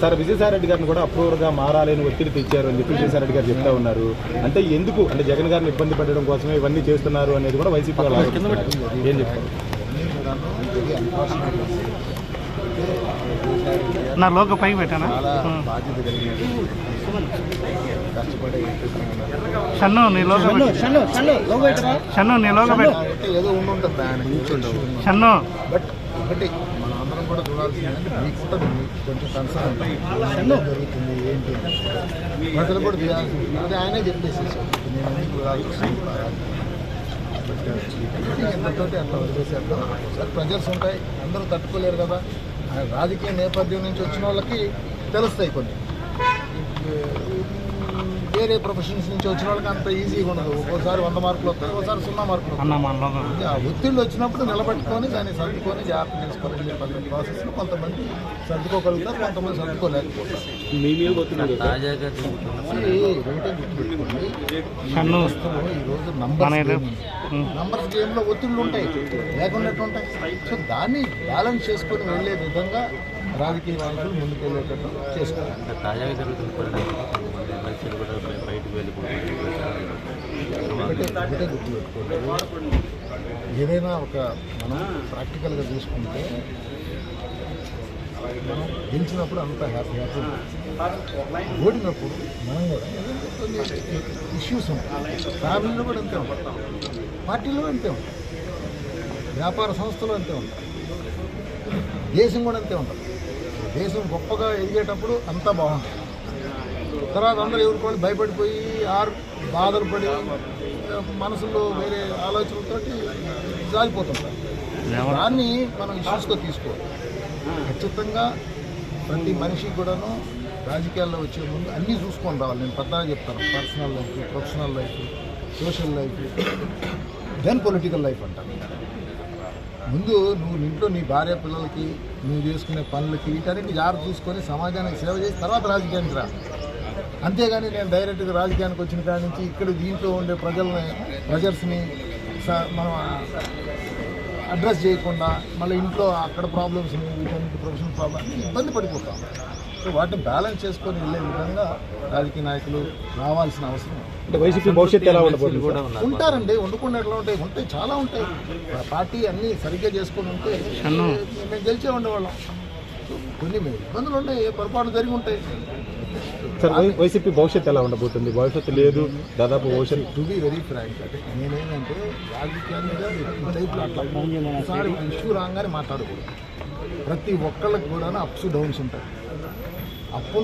Sir Vijayasai Reddy గారిని కూడా అప్రూవర్గా మారాలని ఒత్తిడి తెచ్చారు అని చెప్పి విజయసాయి రెడ్డి గారు చెప్తా ఉన్నారు. అంటే ఎందుకు అంటే జగన్ గారిని ఇబ్బంది పెట్టడం కోసమే ఇవన్నీ చేస్తున్నారు అనేది కూడా వైసీపీ వాళ్ళు ఏం చెప్తారు? నా లోగో పైకి పెట్టానా? షన్ను నీ లోగో షన్ను నీ లోగో పెట్ట ఏదో ఉండుంటుంది షన్ను. బట్ ఒకటి మన అందరం కూడా చూడాల్సిందంటే మీకు ఉంటుంది, మీకు కొంచెం కన్సర్న్ ఉంటుంది జరుగుతుంది ఏంటి ప్రజలు కూడా తీయాల్సింది. అది ఆయనే చెప్పేసి నేను ఎందుకు చూడాల్సి ఎంతతోటి అట్లా వదిలేసేద్దాం. సార్ ప్రెజర్స్ ఉంటాయి, అందరూ తట్టుకోలేరు కదా. రాజకీయ నేపథ్యం నుంచి వచ్చిన వాళ్ళకి తెలుస్తాయి కొన్ని, వేరే ప్రొఫెషన్స్ నుంచి వచ్చిన వాళ్ళకి అంత ఈజీగా ఉండదు. ఒక్కోసారి 100 మార్కులు వస్తాయి, ఒకసారి 0 మార్కులు వస్తాయి. ఆ ఒత్తిళ్ళు వచ్చినప్పుడు నిలబెట్టుకొని దాన్ని సర్దుకొని జాగ్రత్త తీసుకోవాలి. ప్రాసెస్లో కొంతమంది సర్దుకోగలుగుతారు, కొంతమంది సర్దుకోలేకపోతారు. ఈరోజు నంబర్స్ గేమ్లో ఒత్తిళ్ళు ఉంటాయి, లేకుండా ఉంటాయి. సో దాన్ని బ్యాలెన్స్ చేసుకొని వెళ్ళే విధంగా రాజకీయ నాయకులు ముందుకెళ్ళేటట్టు చేసుకోవాలి. ఒకటే గుర్తుపెట్టుకోండి, ఏదైనా ఒక మనం ప్రాక్టికల్గా చూసుకుంటే మనం గెలిచినప్పుడు అంత హ్యాపీ ఓడినప్పుడు మనం కూడా కొన్ని ఇష్యూస్ ఉంటాయి. ఫ్యామిలీలో కూడా అంతే ఉంటాయి, పార్టీలో అంతే ఉంటాయి, వ్యాపార సంస్థలు అంతే ఉంటాయి, దేశం కూడా అంతే ఉంటుంది. దేశం గొప్పగా ఎదిగేటప్పుడు అంతా బాగుంటుంది. తర్వాత అందరూ ఎవరికోళ్ళు భయపడిపోయి బాధలు పడి మనసులో వేరే ఆలోచనలతో జారిపోతుంటారు. దాన్ని మనం ఇష్యూస్గా తీసుకోవాలి. ఖచ్చితంగా ప్రతి మనిషికి కూడాను రాజకీయాల్లో వచ్చే ముందు అన్నీ చూసుకొని రావాలి. నేను పెద్దగా చెప్తాను, personal life, professional life, social life, then political life అంటాను. ముందు నువ్వు ఇంట్లో నీ భార్య పిల్లలకి నువ్వు చేసుకునే పనులకి వీటన్నిటి జాగ్రత్త చూసుకొని సమాజానికి సేవ చేసి తర్వాత రాజకీయానికి రా. అంతేగాని నేను డైరెక్ట్గా రాజకీయానికి వచ్చిన కాడి నుంచి ఇక్కడ దీంట్లో ఉండే ప్రజర్స్ని మనం అడ్రస్ చేయకుండా మళ్ళీ ఇంట్లో అక్కడ ప్రాబ్లమ్స్ని వీటన్నిటి ప్రొఫెషనల్ ప్రాబ్లమ్ని ఇబ్బంది పడిపోతాం. సో వాటిని బ్యాలెన్స్ చేసుకొని వెళ్ళే విధంగా రాజకీయ నాయకులు రావాల్సిన అవసరం. అంటే వైసీపీ భవిష్యత్తు ఎలా ఉండబోతుంది? ఉంటారండి, ఉండకుండా ఎట్లా ఉంటాయి, చాలా ఉంటాయి. పార్టీ అన్నీ సరిగ్గా చేసుకొని ఉంటే మేము గెలిచే ఉండేవాళ్ళం. కొన్ని ఇబ్బందులు ఉంటాయి, పొరపాటు జరిగి ఉంటాయి. సార్ వైసీపీ భవిష్యత్తు ఎలా ఉండబోతుంది? భవిష్యత్తు లేదు దాదాపు భవిష్యత్తు. టు బి వెరీ ఫ్రాంక్ అంటే నేనేంటంటే రాజకీయాలుగా ఈ టైప్లో అట్లా ఒకసారి ఇష్యూ రాగానే మాట్లాడకూడదు. ప్రతి ఒక్కళ్ళకి కూడా అప్స్ డౌన్స్ ఉంటాయి. అప్పులు